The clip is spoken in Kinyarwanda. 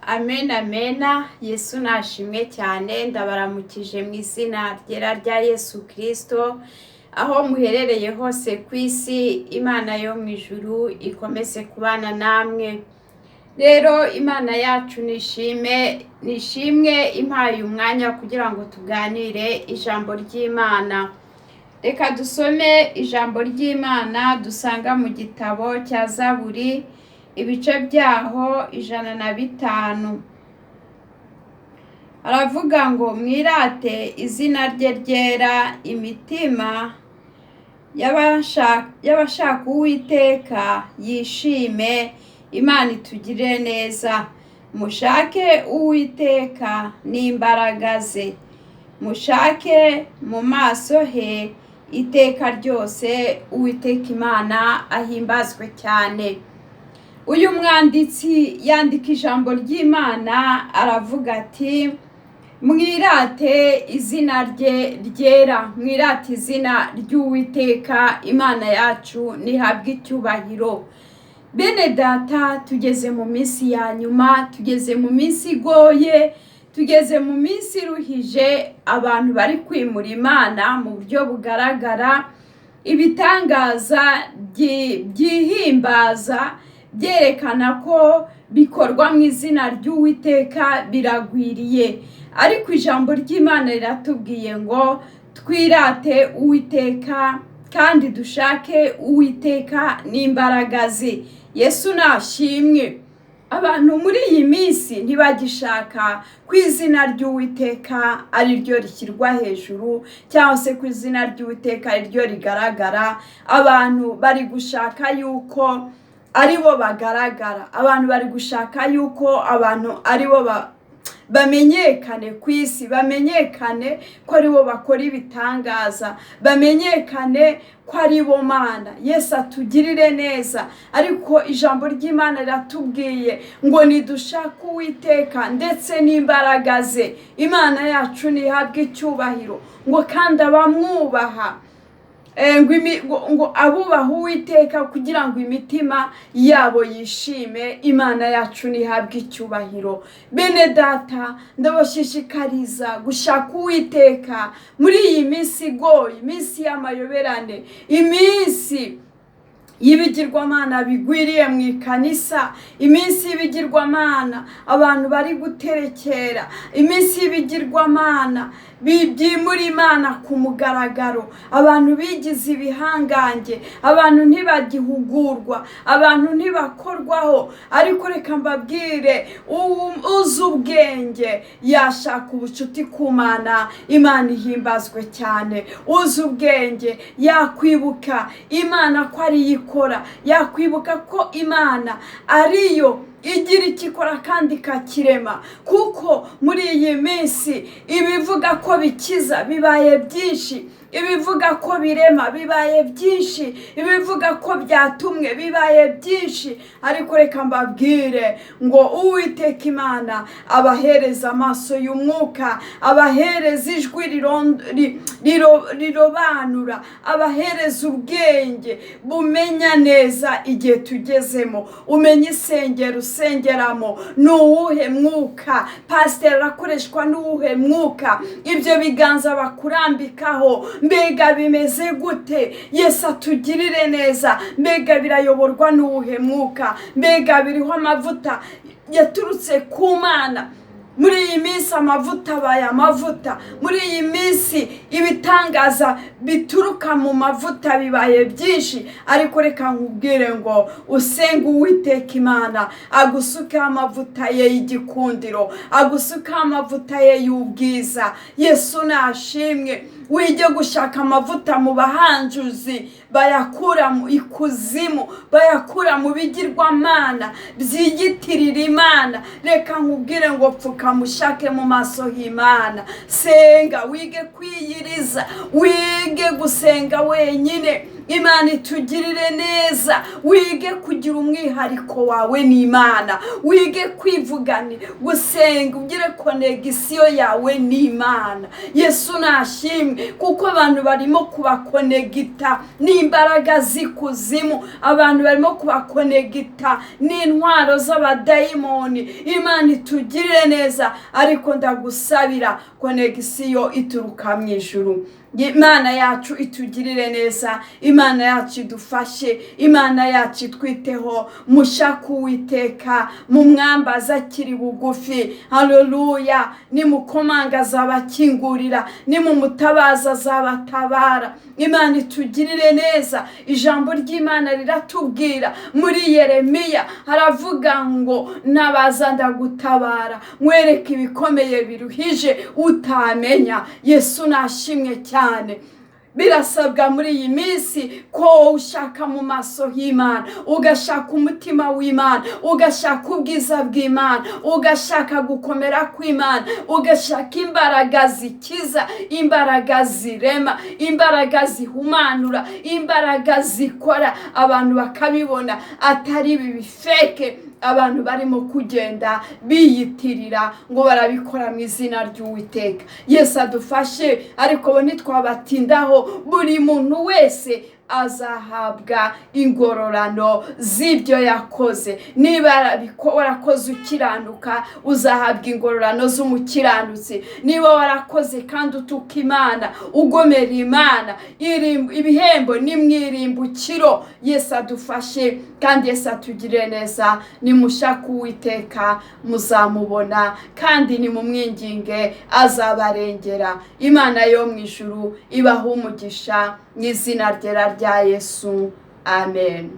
Amen amena. Yesu nashimwe cyane, ndabaramukije mu izina ryera rya Yesu Kristo. Aho muherereye hose ku isi, Imana yo mu ijuru ikomeze kubana namwe. Rero Imana yacu nishimwe impaye umwanya kugira ngo tuganire ijambo ry'Imana. Reka dusome ijambo ry'Imana dusanga mu gitabo cya Zaburi, ibice byaho 105. Aravuga ngo mwirate izina rye ryera, imitima y'abashaka Uwiteka yishime, Imana itugirire neza. Mushake Uwiteka n'imbaraga ze, mushake mu maso he iteka ryose. Uwiteka Imana ahimbazwe cyane. Uyu mwanditsi yandika ijambo ry'Imana, aravuga ati mwirate izina rye ryera, mwirate izina ry'Uwiteka Imana yacu nihabwe icyubahiro. Bene data, tugeze mu minsi ya nyuma, tugeze mu minsi igoye, tugeze mu minsi iruhije, abantu bari kwimura Imana mu buryo bugaragara. Ibitangaza byihimbaza byerekana ko bikorwa mu izina ry'Uwiteka biragwiriye, ariko ijambo ry'Imana riratubwiye ngo twirate Uwiteka kandi dushake Uwiteka n'imbaraga ze. Yesu nashimwe. Abantu muri iyi minsi ntibagishaka ku izina ry'Uwiteka ari ryo rishyirwa hejuru, cyangwa se ku izina ry'Uwiteka ari ryo rigaragara. Abantu bari gushaka yuko ari bo bagaragara, abantu bari gushaka yuko abantu ari bo bamenyekane ku isi, bamenyekane ko ari bo bakora ibitangaza, bamenyekane ko ari bo Mana. Yesu atugirire neza. Ariko ijambo ry'Imana riratubwiye ngo nidushake Uwiteka ndetse n'imbaraga ze. Imana yacu nihabwe icyubahiro, ngo kandi abamwubaha ngo abubaha Uwiteka kugira ngo imitima yabo yishime. Imana yacu nihabwe icyubahiro. Bene data, ndabashishikariza gushaka Uwiteka muri iyi minsi igoye, iminsi y'amayoberane, iminsi y'ibigirwamana bigwiriye mu ikanisa, iminsi y'ibigirwamana abantu bari guterekera, iminsi y'ibigirwamana byimura Imana ku mugaragaro. Abantu bigize ibihangange, abantu ntibagihugurwa, abantu ntibakorwaho. Ariko reka mbabwire, uzi ubwenge yashaka ubucuti ku Mana, Imana ihimbazwe cyane. Uzi ubwenge yakwibuka Imana ko ariyo ikora, yakwibuka ko Imana ariyo igira ikikora kandi ikakirema. Kuko muri iyi minsi ibivuga ko bikiza bibaye byinshi, ibivuga ko birema bibaye byinshi, ibivuga ko byatumwe bibaye byinshi. Ariko reka mbabwire ngo Uwiteka Imana abahereza amaso y'umwuka, abahereza ijwi rirobanura, abahereza ubwenge bumenya neza igihe tugezemo. Umenya isengero usengeramo ni uwuhe mwuka, pasiteri arakoreshwa n'uwuhe mwuka, ibyo biganza bakurambikaho mbega bimeze gute? Yesu atugirire neza. Mbega birayoborwa n'uwuhe mwuka? Mbega biriho amavuta yaturutse ku Mana? Muri iyi minsi amavuta abaye amavuta. Muri iyi minsi ibitangaza bituruka mu mavuta bibaye byinshi. Ariko reka nkubwire ngo usenge Uwiteka Imana agusukeho amavuta ye y'igikundiro, agusukeho amavuta ye y'ubwiza. Yesu nashimwe. Wige gushaka amavuta mu bahanjuzi bayakura mu ikuzimu, bayakura mu bigirwamana byiyitirira Imana. Reka nkubwire ngo pfuka mushake mu maso y'Imana. Senga, wige kwiyiriza, wige gusenga wenyine. Imana itugirire neza. Wige kugira umwihariko wawe n'Imana, wige kwivugana, gusenga, ugire konegisiyo yawe n'Imana. Yesu nashimwe. ishimwe kuko abantu barimo kubakonegita n'imbaraga z'ikuzimu, abantu barimo kubakonegita n'intwaro z'abadayimoni. Imana itugirire neza, ariko ndagusabira konegisiyo ituruka mu ijuru. Imana yacu itugirire neza, Imana yacu idufashe, Imana yacu itwiteho. Mushaka Uwiteka, mumwambaza akiri bugufi. Haleluya! Nimukomanga azabakingurira, nimumutabaza azabatabara. Imana itugirire neza. Ijambo ry'Imana riratubwira muri Yeremiya, haravuga ngo nabaza ndagutabara, mwereke ibikomeye biruhije utamenya. Yesu nashimwe cyane. Birasabwa muri iyi minsi ko ushaka mu maso y'Imana, ugashaka umutima w'Imana, ugashaka ubwiza bw'Imana, ugashaka gukomera kw'Imana, ugashaka imbaraga zikiza, imbaraga zirema, imbaraga zihumanura, imbaraga zikora, abantu bakabibona atari ibi bifeke abantu barimo kugenda biyitirira ngo barabikora mu izina ry'Uwiteka. Yesu adufashe, ariko bo ntitwabatindaho. Buri muntu wese azahabwa ingororano z'ibyo yakoze. Niba warakoze ukiranuka, uzahabwa ingororano z'umukiranutsi. Niba warakoze kandi utuka Imana, ugomera Imana, ibihembo ni mwirimbukiro. Yesu adufashe kandi Yesu atugirire neza. Nimushaka Uwiteka muzamubona, kandi nimumwinginge azabarengera. Imana yo mu ijuru ibahe umugisha mu izina ryera rya Yesu. Amen.